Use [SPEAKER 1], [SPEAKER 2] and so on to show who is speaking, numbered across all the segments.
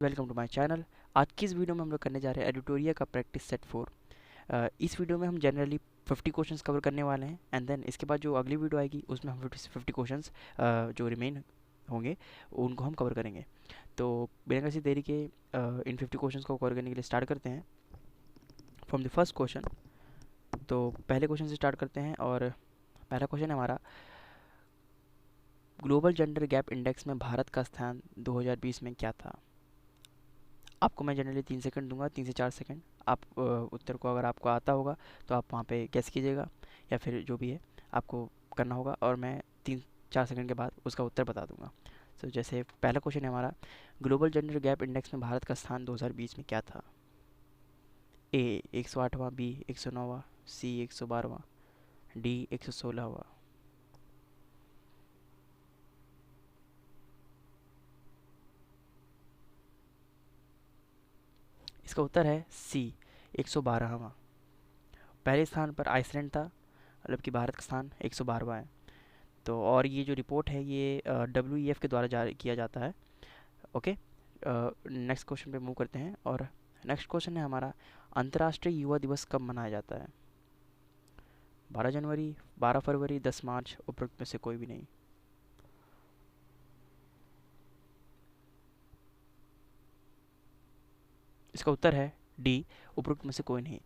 [SPEAKER 1] Welcome to my channel. आज की इस वीडियो में हम लोग करने जा रहे हैं एडिटोरिया का प्रैक्टिस सेट 4। इस वीडियो में हम जनरली 50 क्वेश्चंस कवर करने वाले हैं एंड देन इसके बाद जो अगली वीडियो आएगी उसमें हम 50 क्वेश्चंस जो रिमेन होंगे उनको हम कवर करेंगे। तो बिना किसी देरी के इन 50 क्वेश्चंस को कवर करने के लिए स्टार्ट करते हैं फ्रॉम द फर्स्ट क्वेश्चन। तो पहले क्वेश्चन से स्टार्ट करते हैं और पहला क्वेश्चन है हमारा, ग्लोबल जेंडर गैप इंडेक्स में भारत का स्थान 2020 में क्या था? आपको मैं जनरली 3 सेकंड दूंगा, 3 से 4 सेकंड। आप उत्तर को अगर आपको आता होगा तो आप वहाँ पे गेस कीजिएगा या फिर जो भी है आपको करना होगा और मैं 3-4 सेकंड के बाद उसका उत्तर बता दूंगा। तो जैसे पहला क्वेश्चन है हमारा, ग्लोबल जेंडर गैप इंडेक्स में भारत का स्थान 2020 में क्या था? ए 108वां, बी 109वां, सी 112वां, डी 116वां। इसका उत्तर है सी 112वां। पहले स्थान पर आइसलैंड था, मतलब कि भारत का स्थान 112वां है। तो और ये जो रिपोर्ट है ये WEF के द्वारा जारी किया जाता है। ओके, नेक्स्ट क्वेश्चन पे मूव करते हैं और नेक्स्ट क्वेश्चन है हमारा, अंतर्राष्ट्रीय युवा दिवस कब मनाया जाता है? 12 जनवरी, 12 फरवरी, 10 मार्च, उपरोक्त में से कोई भी नहीं। इसका उत्तर है डी, उपरोक्त में से कोई नहीं।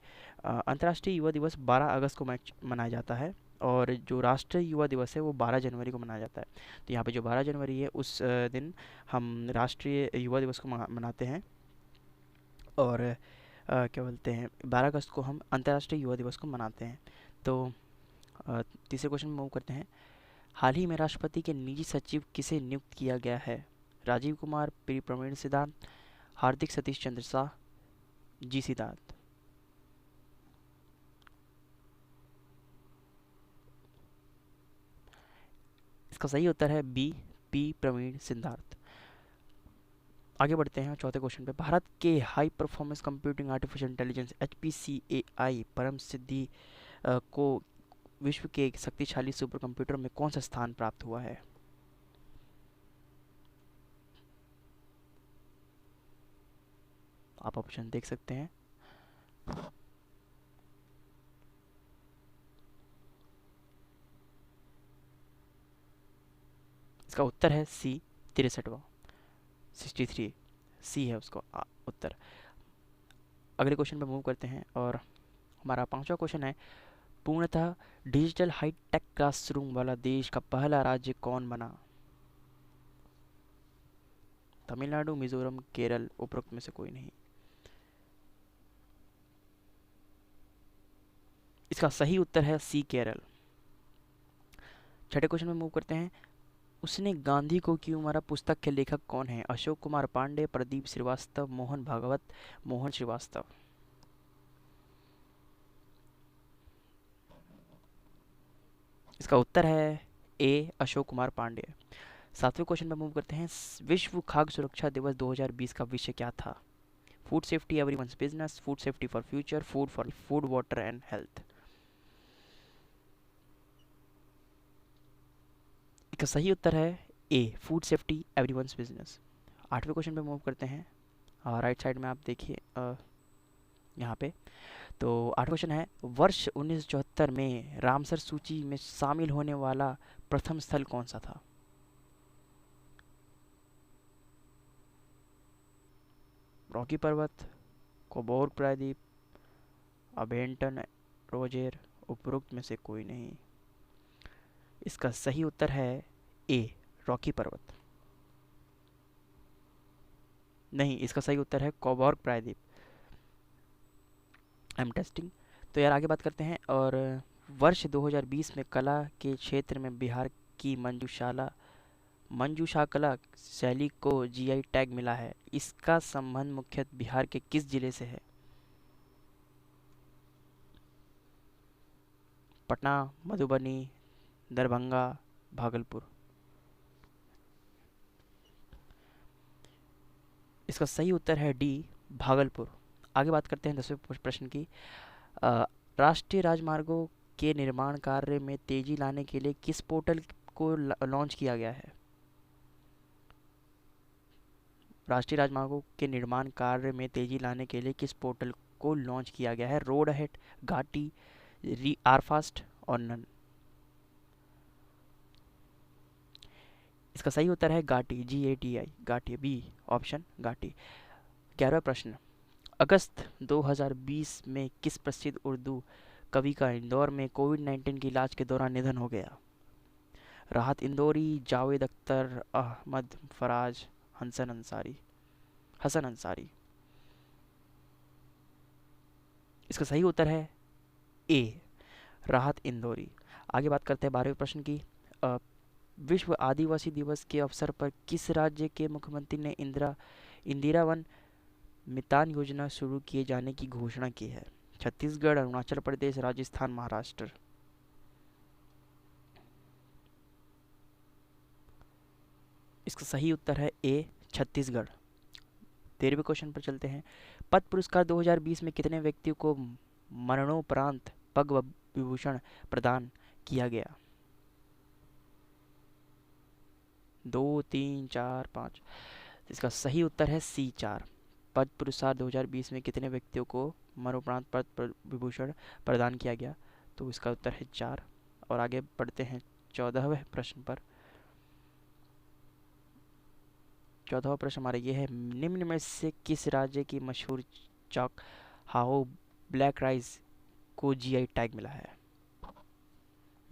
[SPEAKER 1] अंतर्राष्ट्रीय युवा दिवस 12 अगस्त को मनाया जाता है और जो राष्ट्रीय युवा दिवस है वो 12 जनवरी को मनाया जाता है। तो यहाँ पे जो 12 जनवरी है उस दिन हम राष्ट्रीय युवा दिवस को मनाते हैं और क्या बोलते हैं 12 अगस्त को हम अंतर्राष्ट्रीय युवा दिवस को मनाते हैं। तो तीसरे क्वेश्चन में मूव करते हैं, हाल ही में राष्ट्रपति के निजी सचिव किसे नियुक्त किया गया है? राजीव कुमार, पी प्रवीण सिद्धांत, हार्दिक सतीश चंद्र शाह, जी सिद्धार्थ। इसका सही उत्तर है बी, पी प्रवीण सिद्धार्थ। आगे बढ़ते हैं चौथे क्वेश्चन पे, भारत के high performance computing artificial intelligence HPC परम सिद्धि को विश्व के एक शक्तिशाली सुपर कंप्यूटर में कौन सा स्थान प्राप्त हुआ है? आप ऑप्शन देख सकते हैं। इसका उत्तर है सी, 63वां, 63। सी है उसका उत्तर। अगले क्वेश्चन पे मूव करते हैं और हमारा पांचवा क्वेश्चन है, पूर्णतः डिजिटल हाईटेक क्लासरूम वाला देश का पहला राज्य कौन बना? तमिलनाडु, मिजोरम, केरल, उपरोक्त में से कोई नहीं। इसका सही उत्तर है सी, केरल। छठे क्वेश्चन में मूव करते हैं, उसने गांधी को क्यों मारा पुस्तक के लेखक कौन है? अशोक कुमार पांडे, प्रदीप श्रीवास्तव, मोहन भागवत, मोहन श्रीवास्तव। इसका उत्तर है ए, अशोक कुमार पांडे। सातवें क्वेश्चन में मूव करते हैं, विश्व खाद्य सुरक्षा दिवस 2020 का विषय क्या था? Food safety everyone's business, food safety for future, food water and health. इसका सही उत्तर है ए, फूड सेफ्टी एवरीवन्स बिजनेस। आठवें क्वेश्चन पे मूव करते हैं, राइट साइड में आप देखिए यहाँ पे। तो आठवां क्वेश्चन है, वर्ष 1974 में रामसर सूची में शामिल होने वाला प्रथम स्थल कौन सा था? रॉकी पर्वत, कोबोर्ग प्रायद्वीप, अबेंटन रोजेर, उपरोक्त में से कोई नहीं। इसका सही उत्तर है ए, रॉकी पर्वत। नहीं, इसका सही उत्तर है कोबोर्ग प्रायद्वीप। I am testing. तो यार आगे बात करते हैं और वर्ष 2020 में कला के क्षेत्र में बिहार की मंजूषा कला शैली को GI टैग मिला है। इसका संबंध मुख्यतः बिहार के किस जिले से है? पटना, मधुबनी, दरभंगा, भागलपुर। इसका सही उत्तर है डी, भागलपुर। आगे बात करते हैं 10वें प्रश्न की। अ, राष्ट्रीय राजमार्गों के निर्माण कार्य में तेजी लाने के लिए किस पोर्टल को लॉन्च किया गया है? राष्ट्रीय राजमार्गों के निर्माण कार्य में तेजी लाने के लिए किस पोर्टल को लॉन्च किया गया है? रोड अहेड, घाटी, री आर फास्ट और नन। इसका सही उत्तर है घाटी, GATI, घाटी, बी ऑप्शन घाटी। 11वां प्रश्न, अगस्त 2020 में किस प्रसिद्ध उर्दू कवि का इंदौर में कोविड-19 के इलाज के दौरान निधन हो गया? राहत इंदौरी, जावेद अख्तर, अहमद फराज, हसन अंसारी। इसका सही उत्तर है ए, राहत इंदौरी। आगे बात करते हैं 12वें प्रश्न की। अ, विश्व आदिवासी दिवस के अवसर पर किस राज्य के मुख्यमंत्री ने इंदिरा वन मितान योजना शुरू किए जाने की घोषणा की है? छत्तीसगढ़, अरुणाचल प्रदेश, राजस्थान, महाराष्ट्र। इसका सही उत्तर है ए, छत्तीसगढ़। 13वें क्वेश्चन पर चलते हैं। पद्म पुरस्कार 2020 में कितने व्यक्तियों को मरणोपरांत पद्म विभूषण प्रदान किया गया? 2, 3, 4, 5। इसका सही उत्तर है सी, 4। पद्म पुरस्कार 2020 में कितने व्यक्तियों को मरणोपरांत पद्म विभूषण प्रदान किया गया? तो इसका उत्तर है 4। और आगे बढ़ते हैं 14वें प्रश्न पर। 14वां प्रश्न हमारा ये है, निम्न में से किस राज्य की मशहूर चॉक हाहो ब्लैक राइस को GI टैग मिला है?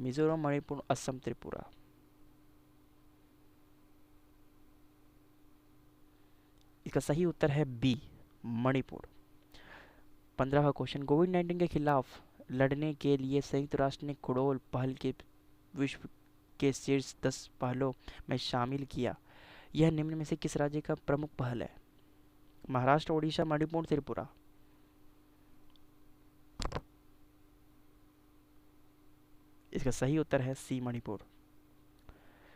[SPEAKER 1] मिजोरम, मणिपुर, असम, त्रिपुरा। इसका सही उत्तर है बी, मणिपुर। 15वां क्वेश्चन, कोविड-19 के खिलाफ लड़ने के लिए संयुक्त राष्ट्र ने खड़ोल पहल के विश्व के शीर्ष 10 पहलों में शामिल किया। यह निम्न में से किस राज्य का प्रमुख पहल है? महाराष्ट्र, ओडिशा, मणिपुर, त्रिपुरा। इसका सही उत्तर है सी, मणिपुर।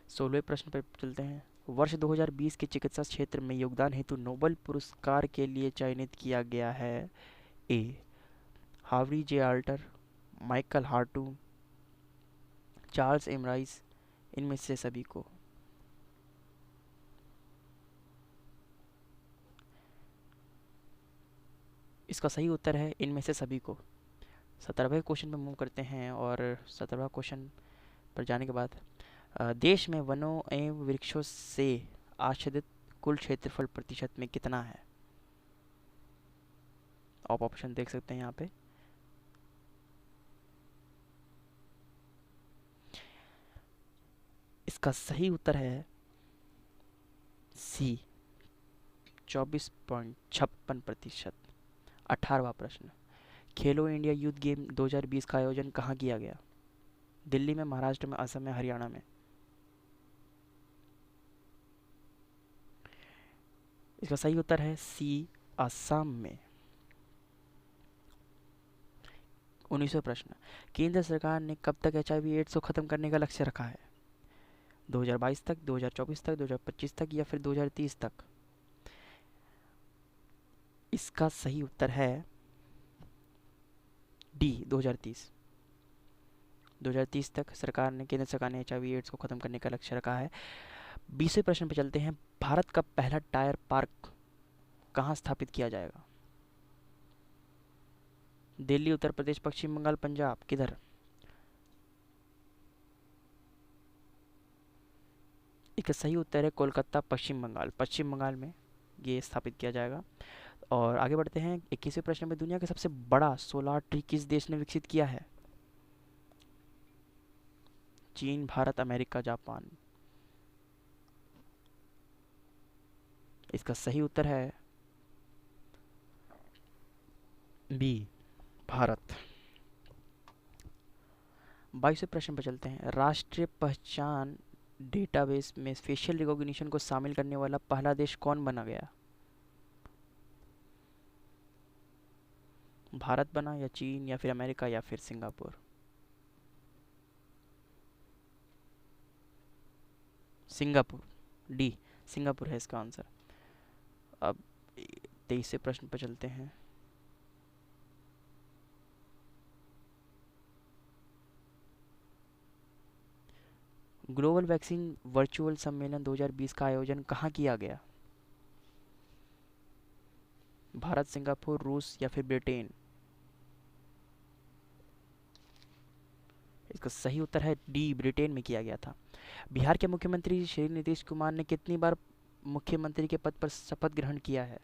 [SPEAKER 1] 16वें प्रश्न पर चलते हैं। वर्ष 2020 के चिकित्सा क्षेत्र में योगदान हेतु नोबेल पुरस्कार के लिए चयनित किया गया है? A, Harvey J Alter, Michael हार्टू, चार्ल्स एम राइस, इनमें से सभी को। इसका सही उत्तर है इनमें से सभी को। 17वें क्वेश्चन में मूव करते हैं और 17वां क्वेश्चन पर जाने के बाद, देश में वनों एवं वृक्षों से आच्छादित कुल क्षेत्रफल प्रतिशत में कितना है? आप ऑप्शन देख सकते हैं यहाँ पे। इसका सही उत्तर है सी, 24.56%। 18वां प्रश्न, खेलो इंडिया यूथ गेम 2020 का आयोजन कहाँ किया गया? दिल्ली में, महाराष्ट्र में, असम में, हरियाणा में। इसका सही उत्तर है सी, असम में। 19वां प्रश्न, केंद्र सरकार ने कब तक HIV एड्स को खत्म करने का लक्ष्य रखा है? 2022 तक, 2024 तक, 2025 तक या फिर 2030 तक? इसका सही उत्तर है डी, 2030। 2030 तक केंद्र सरकार ने HIV एड्स को खत्म करने का लक्ष्य रखा है। 20वें प्रश्न पर चलते हैं। भारत का पहला टायर पार्क कहाँ स्थापित किया जाएगा? दिल्ली, उत्तर प्रदेश, पश्चिम बंगाल, पंजाब, किधर? इसका सही उत्तर है कोलकाता, पश्चिम बंगाल। पश्चिम बंगाल में ये स्थापित किया जाएगा। और आगे बढ़ते हैं 21वें प्रश्न में। दुनिया का सबसे बड़ा सोलार ट्री किस देश ने विकसित किया है? चीन, भारत, अमेरिका, जापान। इसका सही उत्तर है बी, भारत। 22वें प्रश्न पर चलते हैं। राष्ट्रीय पहचान डेटाबेस में फेशियल रिकॉग्निशन को शामिल करने वाला पहला देश कौन बना गया? भारत बना, या चीन, या फिर अमेरिका, या फिर सिंगापुर? सिंगापुर, डी, सिंगापुर है इसका आंसर। अब 23वें प्रश्न पर चलते हैं। ग्लोबल वैक्सीन वर्चुअल सम्मेलन 2020 का आयोजन कहाँ किया गया? भारत, सिंगापुर, रूस या फिर ब्रिटेन? इसका सही उत्तर है डी, ब्रिटेन में किया गया था। बिहार के मुख्यमंत्री श्री नीतीश कुमार ने कितनी बार मुख्यमंत्री के पद पर शपथ ग्रहण किया है?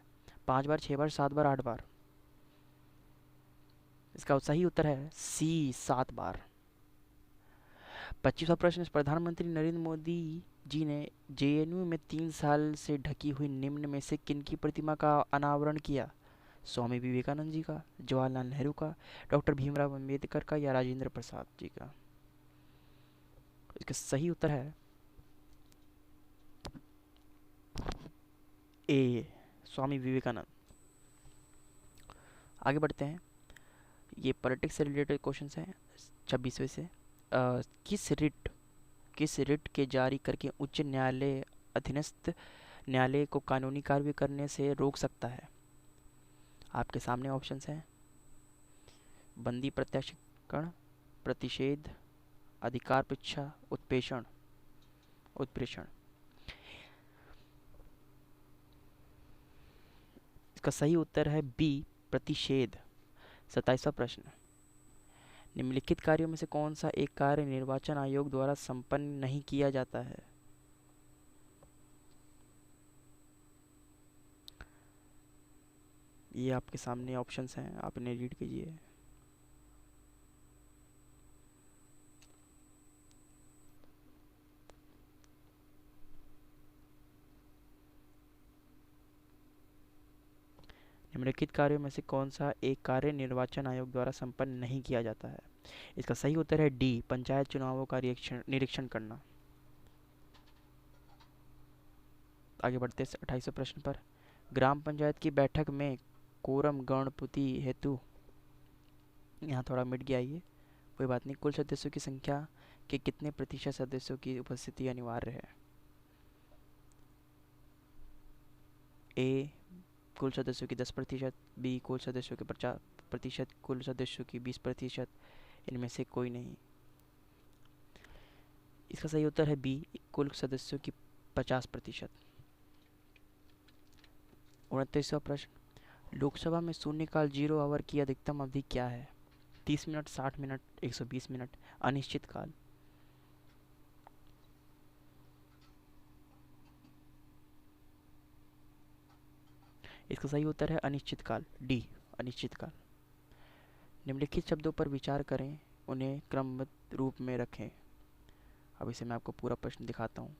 [SPEAKER 1] 5 बार, 6 बार, 7 बार, 8 बार? इसका सही उत्तर है सी, 7 बार। 25वां प्रश्न, प्रधानमंत्री नरेंद्र मोदी जी ने जेएनयू में 3 साल से ढकी हुई निम्न में से किनकी प्रतिमा का अनावरण किया? स्वामी विवेकानंद जी का, जवाहरलाल नेहरू का, डॉक्टर भीमराव अंबेडकर का या राजेंद्र प्रसाद जी का? इसका सही उत्तर है ए, स्वामी विवेकानंद। आगे बढ़ते हैं, ये पॉलिटिक्स से रिलेटेड क्वेश्चंस हैं 26वें से। किस रिट के जारी करके उच्च न्यायालय अधीनस्थ न्यायालय को कानूनी कार्रवाई करने से रोक सकता है? आपके सामने ऑप्शंस हैं: बंदी प्रत्याशीकरण, प्रतिषेध, अधिकार परीक्षा, उत्प्रेषण। इसका सही उत्तर है बी, प्रतिषेध। 27वां प्रश्न, निम्नलिखित कार्यों में से कौन सा एक कार्य निर्वाचन आयोग द्वारा संपन्न नहीं किया जाता है? ये आपके सामने ऑप्शंस हैं, आप इन्हें रीड कीजिए। निम्नलिखित कार्यों में से कौन सा एक कार्य निर्वाचन आयोग द्वारा संपन्न नहीं किया जाता है? इसका सही उत्तर है डी, पंचायत चुनावों का निरीक्षण करना। आगे बढ़ते हैं 28वें प्रश्न पर। ग्राम पंचायत की बैठक में कोरम गणपूति हेतु, यहाँ थोड़ा मिट गया ये, कोई बात नहीं, कुल सदस्यों की संख्या के कितने प्रतिशत सदस्यों की उपस्थिति अनिवार्य है? ए, कुल सदस्यों की 10%, बी, कुल सदस्यों के 50%, कुल सदस्यों की 20%, इनमें से कोई नहीं। इसका सही उत्तर है बी, कुल सदस्यों की 50%। 29वां प्रश्न, लोकसभा में शून्यकाल 0 आवर की अधिकतम अवधि क्या है? 30 मिनट, 60 मिनट, 120 मिनट, अनिश्चित काल? इसका सही उत्तर है अनिश्चित काल, डी, अनिश्चित काल। निम्नलिखित शब्दों पर विचार करें, उन्हें क्रमबद्ध रूप में रखें। अब इसे मैं आपको पूरा प्रश्न दिखाता हूँ।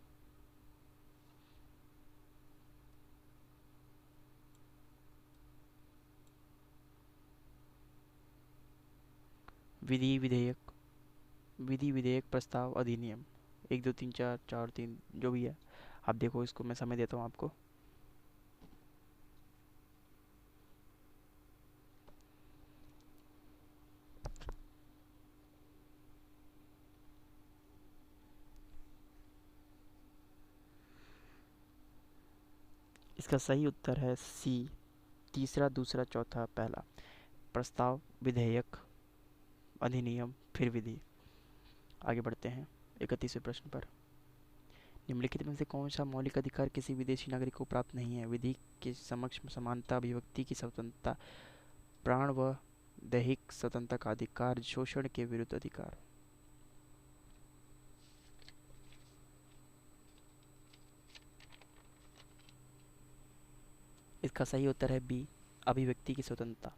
[SPEAKER 1] विधि विधेयक, विधि विधेयक, प्रस्ताव, अधिनियम, 1 2 3 4 4 3 जो भी है, आप देखो, इसको मैं समय देता हूँ आपको। इसका सही उत्तर है सी, तीसरा, दूसरा, चौथा, पहला। प्रस्ताव, विधेयक, अधिनियम, फिर विधि। आगे बढ़ते हैं 31वें प्रश्न पर। निम्नलिखित में से कौन सा मौलिक अधिकार किसी विदेशी नागरिक को प्राप्त नहीं है? विधि के समक्ष समानता, अभिव्यक्ति की स्वतंत्रता, प्राण व दैहिक स्वतंत्रता का अधिकार, शोषण के विरुद्ध अधिकार? इसका सही उत्तर है बी, अभिव्यक्ति की स्वतंत्रता।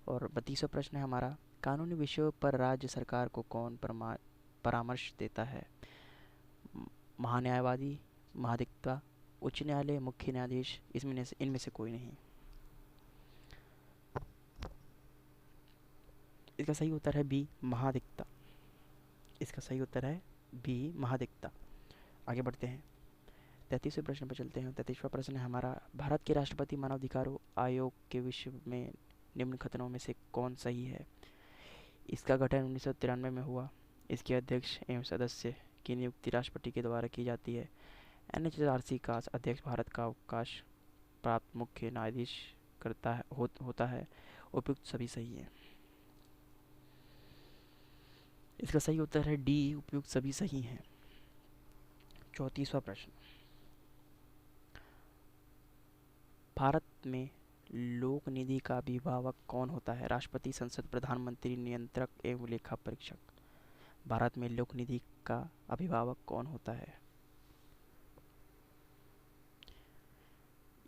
[SPEAKER 1] और 32वां प्रश्न है हमारा, कानूनी विषयों पर राज्य सरकार को कौन परामर्श देता है? महान्यायवादी, महाधिवक्ता, उच्च न्यायालय, मुख्य न्यायाधीश, इनमें से कोई नहीं। इसका सही उत्तर है बी, महाधिवक्ता। इसका सही उत्तर है बी, महाधिवक्ता। आगे बढ़ते हैं 33वें प्रश्न पर चलते हैं। 33वां प्रश्न है हमारा, भारत के राष्ट्रपति मानवाधिकारों आयोग के विश्व में निम्न कथनों में से कौन सही है? इसका गठन 1993 में हुआ। इसके अध्यक्ष एवं सदस्य की नियुक्ति राष्ट्रपति के द्वारा की जाती है। एनएचआरसी का अध्यक्ष भारत का अवकाश प्राप्त मुख्य न्यायाधीश होता है। उपयुक्त सभी सही है। इसका सही उत्तर है डी, उपयुक्त सभी सही हैं। 34वां प्रश्न, भारत में लोक निधि का अभिभावक कौन होता है? राष्ट्रपति, संसद, प्रधानमंत्री, नियंत्रक एवं लेखा परीक्षक। भारत में लोक निधि का अभिभावक कौन होता है?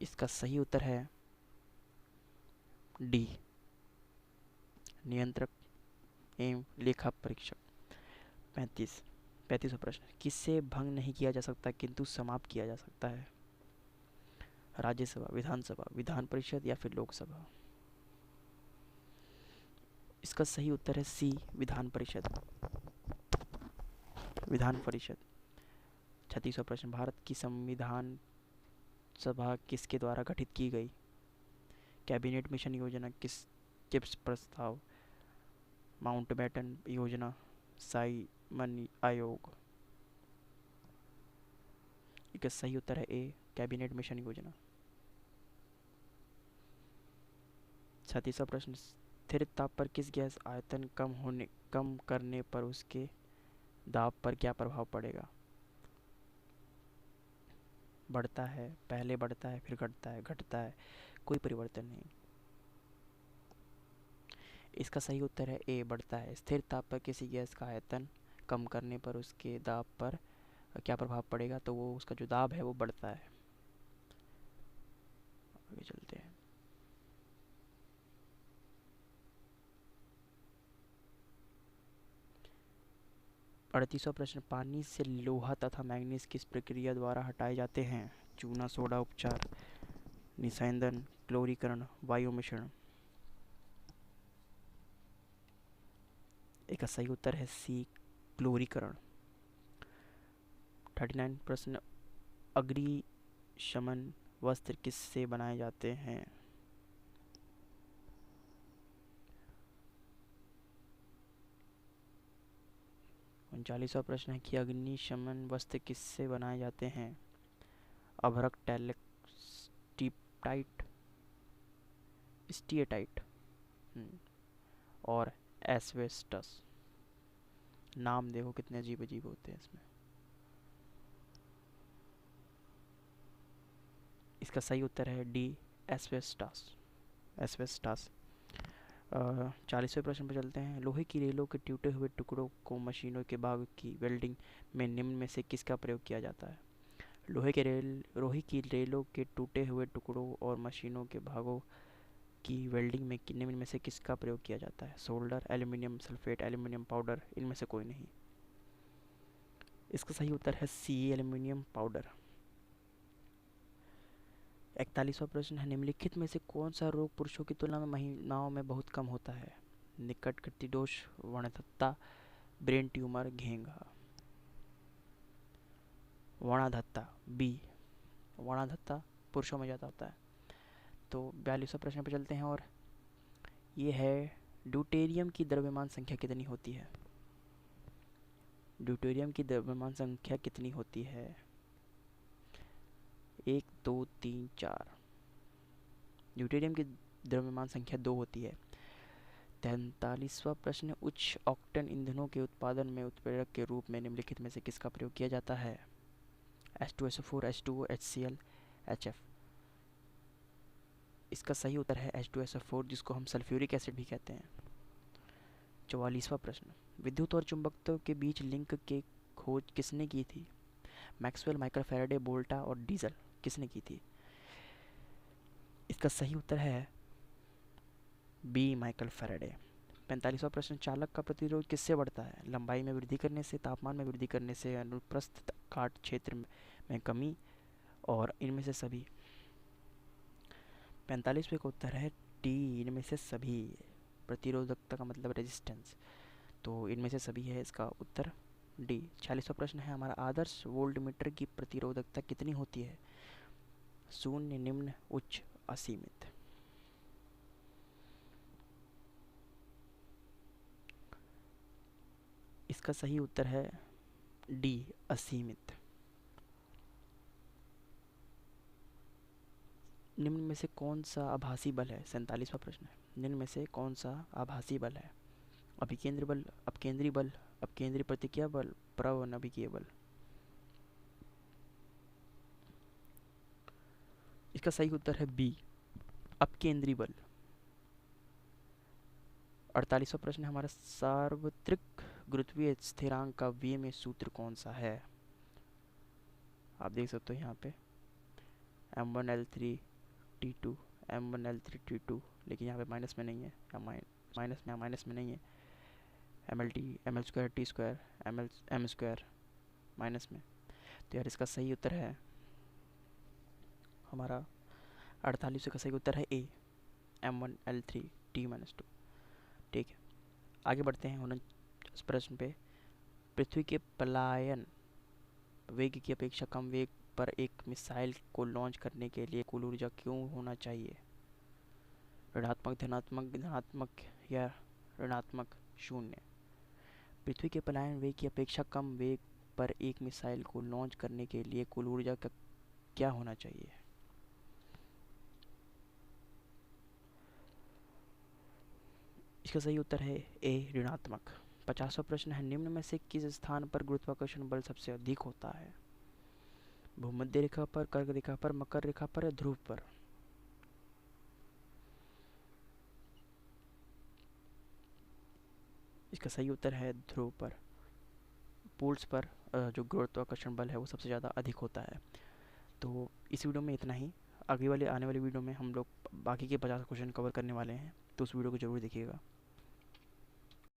[SPEAKER 1] इसका सही उत्तर है डी, नियंत्रक एवं लेखा परीक्षक। 35वां प्रश्न, किससे भंग नहीं किया जा सकता किंतु समाप्त किया जा सकता है? राज्यसभा, विधानसभा, विधान परिषद या फिर लोकसभा। इसका सही उत्तर है सी, विधान परिषद। विधान परिषद। 36वां प्रश्न, भारत की संविधान सभा किसके द्वारा गठित की गई? कैबिनेट मिशन योजना, किप्स प्रस्ताव, माउंटबेटन योजना, साइमन आयोग। इसका सही उत्तर है ए, कैबिनेट मिशन योजना। 37वां प्रश्न, स्थिर ताप पर किस गैस आयतन कम करने पर उसके दाब पर क्या प्रभाव पड़ेगा? बढ़ता है, पहले बढ़ता है, फिर घटता है, कोई परिवर्तन नहीं। इसका सही उत्तर है ए, बढ़ता है। स्थिर ताप पर किसी गैस का आयतन कम करने पर उसके दाब पर क्या प्रभाव पड़ेगा? तो वो उसका जो दाब है वो बढ़ता है। आगे चलते हैं। अड़तीसवां प्रश्न, पानी से लोहा तथा मैंगनीज किस प्रक्रिया द्वारा हटाए जाते हैं? चूना, सोडा उपचार, निस्यंदन, क्लोरीकरण, वायु मिश्रण। एक सही उत्तर है सी, क्लोरीकरण। 39 प्रश्न, अग्निशमन वस्त्र किससे बनाए जाते हैं? 39वां प्रश्न है कि अग्निशमन वस्त्र किससे बनाए जाते हैं? अभ्रक, टेलेक्टिपाइट, स्टीएटाइट और एस्बेस्टस। नाम देखो कितने अजीब अजीब होते हैं इसमें। इसका सही उत्तर है डी, एस्बेस्टस। एस्बेस्टस। 40वें प्रश्न पर चलते हैं। लोहे की रेलों के टूटे हुए टुकड़ों को मशीनों के भाग की वेल्डिंग में निम्न में से किसका प्रयोग किया जाता है? लोहे की रेलों के टूटे हुए टुकड़ों और मशीनों के भागों की वेल्डिंग में निम्न में से किसका प्रयोग किया जाता है? Solder, aluminium sulphate, aluminium powder, इनमें से कोई नहीं। इसका सही उत्तर है सी, एल्यूमिनियम पाउडर। 41वां प्रश्न है, निम्नलिखित में से कौन सा रोग पुरुषों की तुलना में महिलाओं में बहुत कम होता है? निकट कटिदोष, वणधत्ता, ब्रेन ट्यूमर, घेंघा। वणाधत्ता, बी, वणाधत्ता पुरुषों में ज़्यादा होता है। तो 42वां प्रश्न पर चलते हैं और ये है, ड्यूटेरियम की द्रव्यमान संख्या कितनी होती है? ड्यूटेरियम की द्रव्यमान संख्या कितनी होती है? 1, 2, 3, 4। ड्यूटेरियम की द्रव्यमान संख्या 2 होती है। 43वां प्रश्न, उच्च ऑक्टेन ईंधनों के उत्पादन में उत्प्रेरक के रूप में निम्नलिखित में से किसका प्रयोग किया जाता है? H2SO4, H2O, HCl, HF। इसका सही उत्तर है H2SO4, जिसको हम सल्फ्यूरिक एसिड भी कहते हैं। 44वां प्रश्न, विद्युत और चुंबकत्व के बीच लिंक की खोज किसने की थी? मैक्सवेल, माइकल फैराडे, वोल्टा और डीजल। किसने की थी? इसका सही उत्तर है बी, माइकल फैराडे। 45वां प्रश्न, चालक का प्रतिरोध किससे बढ़ता है? लंबाई में वृद्धि करने से, तापमान में वृद्धि करने से, अनुप्रस्थ काट क्षेत्र में कमी और इनमें से सभी। 45वें का उत्तर है डी, इनमें से सभी। प्रतिरोधकता का मतलब रेजिस्टेंस, तो इनमें से सभी है इसका उत्तर डी। 46वां प्रश्न है, हमारा आदर्श वोल्टमीटर की प्रतिरोधकता कितनी होती है? 0, निम्न, उच्च, असीमित। इसका सही उत्तर है डी, असीमित। निम्न में से कौन सा आभासी बल है? 47वां प्रश्न है, निम्न में से कौन सा आभासी बल है? अभिकेंद्री बल, अपकेंद्री बल, अपकेंद्री प्रतिक्रिया बल, परवलयिक बल। इसका सही उत्तर है बी, अपकेंद्री बल। 48वां प्रश्न है हमारा, सार्वत्रिक गुरुत्वीय स्थिरांक का वी में सूत्र कौन सा है? आप देख सकते हो यहाँ पे m1l3 t2, m1l3 t2, लेकिन यहाँ पे माइनस में नहीं है, या माइनस में नहीं है, ml square T square M square minus में। तो यार इसका सही उत्तर है हमारा 48 का सही उत्तर है ए, m1l3 t-2। ठीक है, आगे बढ़ते हैं 49 प्रश्न पे। पृथ्वी के पलायन वेग की अपेक्षा कम वेग पर एक मिसाइल को लॉन्च करने के लिए कुल ऊर्जा क्यों होना चाहिए? ऋणात्मक, धनात्मक, धनात्मक या ऋणात्मक, शून्य। पृथ्वी के पलायन वेग की अपेक्षा कम वेग पर एक मिसाइल को लॉन्च करने के लिए कुल ऊर्जा का क्या होना चाहिए? इसका सही उत्तर है ए, ऋणात्मक। 50वां प्रश्न है, निम्न में से किस स्थान पर गुरुत्वाकर्षण बल सबसे अधिक होता है? भूमध्य रेखा पर, कर्क रेखा पर, मकर रेखा पर या ध्रुव पर? इसका सही उत्तर है ध्रुव पर। पोल्स पर जो गुरुत्वाकर्षण बल है वो सबसे ज़्यादा अधिक होता है। तो इस वीडियो में इतना ही। आगे वाले आने वाली वीडियो में हम लोग बाकी के 50 क्वेश्चन कवर करने वाले हैं, तो उस वीडियो को ज़रूर देखिएगा।